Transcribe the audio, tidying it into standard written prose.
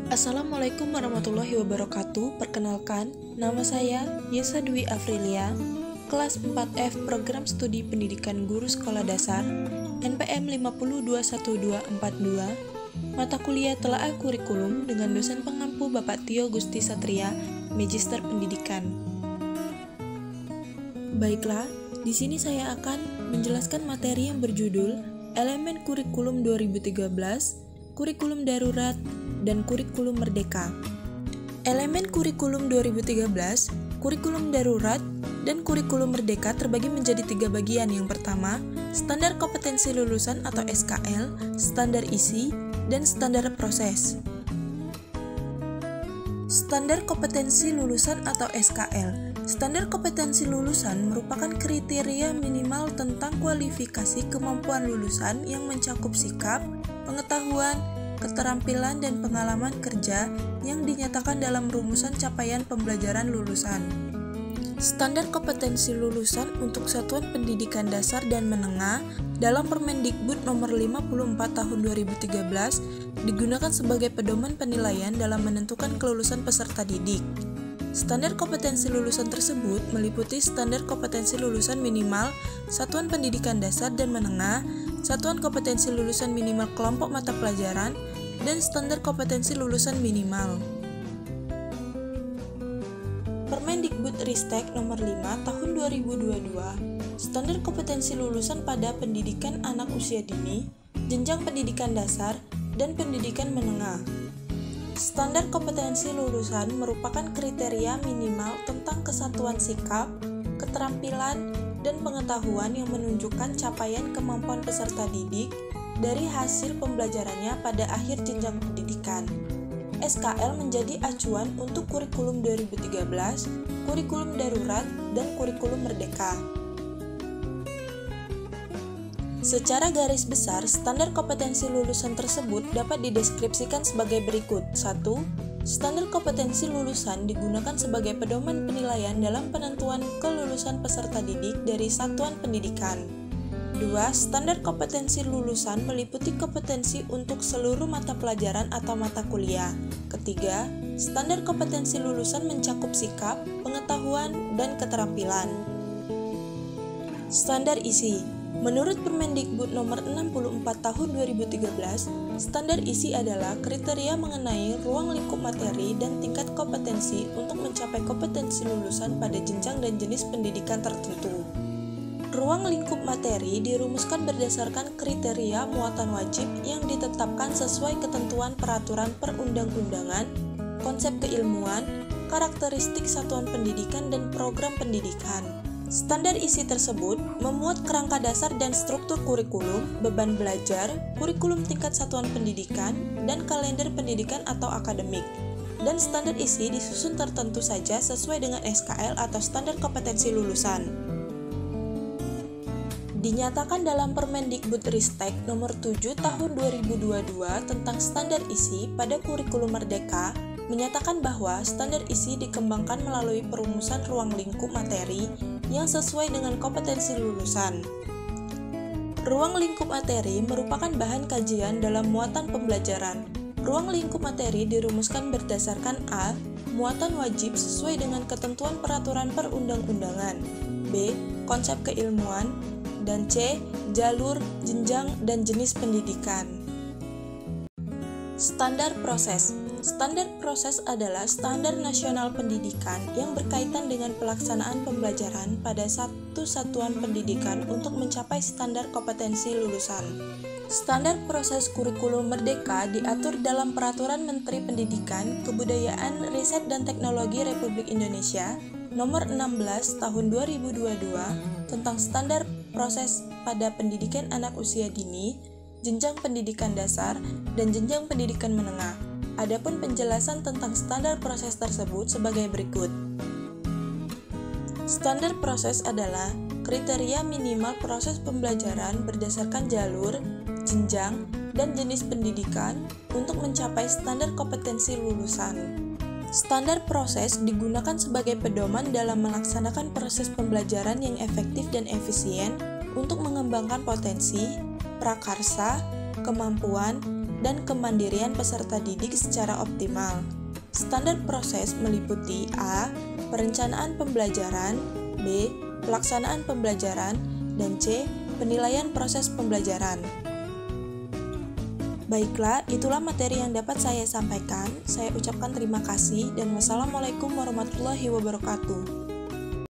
Assalamualaikum warahmatullahi wabarakatuh. Perkenalkan, nama saya Yesa Dwi Afrilia, kelas 4F Program Studi Pendidikan Guru Sekolah Dasar, NPM 5021242, mata kuliah Telaah Kurikulum dengan dosen pengampu Bapak Tio Gusti Satria, Magister Pendidikan. Baiklah, di sini saya akan menjelaskan materi yang berjudul Elemen Kurikulum 2013, Kurikulum Darurat, dan Kurikulum Merdeka. Elemen Kurikulum 2013, Kurikulum Darurat, dan Kurikulum Merdeka terbagi menjadi 3 bagian. Yang pertama, Standar Kompetensi Lulusan atau SKL, Standar Isi, dan Standar Proses. Standar Kompetensi Lulusan atau SKL. Standar kompetensi lulusan merupakan kriteria minimal tentang kualifikasi kemampuan lulusan yang mencakup sikap, pengetahuan, keterampilan, dan pengalaman kerja yang dinyatakan dalam rumusan capaian pembelajaran lulusan. Standar kompetensi lulusan untuk satuan pendidikan dasar dan menengah dalam Permendikbud nomor 54 tahun 2013 digunakan sebagai pedoman penilaian dalam menentukan kelulusan peserta didik. Standar kompetensi lulusan tersebut meliputi standar kompetensi lulusan minimal satuan pendidikan dasar dan menengah, satuan kompetensi lulusan minimal kelompok mata pelajaran, dan standar kompetensi lulusan minimal. Permendikbudristek nomor 5 tahun 2022, standar kompetensi lulusan pada pendidikan anak usia dini, jenjang pendidikan dasar, dan pendidikan menengah. Standar kompetensi lulusan merupakan kriteria minimal tentang kesatuan sikap, keterampilan, dan pengetahuan yang menunjukkan capaian kemampuan peserta didik dari hasil pembelajarannya pada akhir jenjang pendidikan. SKL menjadi acuan untuk kurikulum 2013, kurikulum darurat, dan kurikulum merdeka. Secara garis besar, standar kompetensi lulusan tersebut dapat dideskripsikan sebagai berikut. 1. Standar kompetensi lulusan digunakan sebagai pedoman penilaian dalam penentuan kelulusan peserta didik dari satuan pendidikan. 2. Standar kompetensi lulusan meliputi kompetensi untuk seluruh mata pelajaran atau mata kuliah. Ketiga, standar kompetensi lulusan mencakup sikap, pengetahuan, dan keterampilan. Standar isi. Menurut Permendikbud nomor 64 tahun 2013, standar isi adalah kriteria mengenai ruang lingkup materi dan tingkat kompetensi untuk mencapai kompetensi lulusan pada jenjang dan jenis pendidikan tertentu. Ruang lingkup materi dirumuskan berdasarkan kriteria muatan wajib yang ditetapkan sesuai ketentuan peraturan perundang-undangan, konsep keilmuan, karakteristik satuan pendidikan, dan program pendidikan. Standar isi tersebut memuat kerangka dasar dan struktur kurikulum, beban belajar, kurikulum tingkat satuan pendidikan, dan kalender pendidikan atau akademik. Dan standar isi disusun tertentu saja sesuai dengan SKL atau standar kompetensi lulusan. Dinyatakan dalam Permendikbudristek nomor 7 tahun 2022 tentang standar isi pada kurikulum merdeka, menyatakan bahwa standar isi dikembangkan melalui perumusan ruang lingkup materi yang sesuai dengan kompetensi lulusan. Ruang lingkup materi merupakan bahan kajian dalam muatan pembelajaran. Ruang lingkup materi dirumuskan berdasarkan A. Muatan wajib sesuai dengan ketentuan peraturan perundang-undangan, B. Konsep keilmuan, dan C. Jalur, jenjang, dan jenis pendidikan. Standar proses. Standar proses adalah standar nasional pendidikan yang berkaitan dengan pelaksanaan pembelajaran pada satu satuan pendidikan untuk mencapai standar kompetensi lulusan. Standar proses kurikulum merdeka diatur dalam Peraturan Menteri Pendidikan, Kebudayaan, Riset, dan Teknologi Republik Indonesia Nomor 16 Tahun 2022 tentang standar proses pada pendidikan anak usia dini, jenjang pendidikan dasar, dan jenjang pendidikan menengah. Adapun penjelasan tentang standar proses tersebut sebagai berikut. Standar proses adalah kriteria minimal proses pembelajaran berdasarkan jalur, jenjang, dan jenis pendidikan untuk mencapai standar kompetensi lulusan. Standar proses digunakan sebagai pedoman dalam melaksanakan proses pembelajaran yang efektif dan efisien untuk mengembangkan potensi, prakarsa, kemampuan, dan kemandirian peserta didik secara optimal. Standar proses meliputi A. Perencanaan pembelajaran, B. Pelaksanaan pembelajaran, dan C. Penilaian proses pembelajaran. Baiklah, itulah materi yang dapat saya sampaikan. Saya ucapkan terima kasih dan wassalamualaikum warahmatullahi wabarakatuh.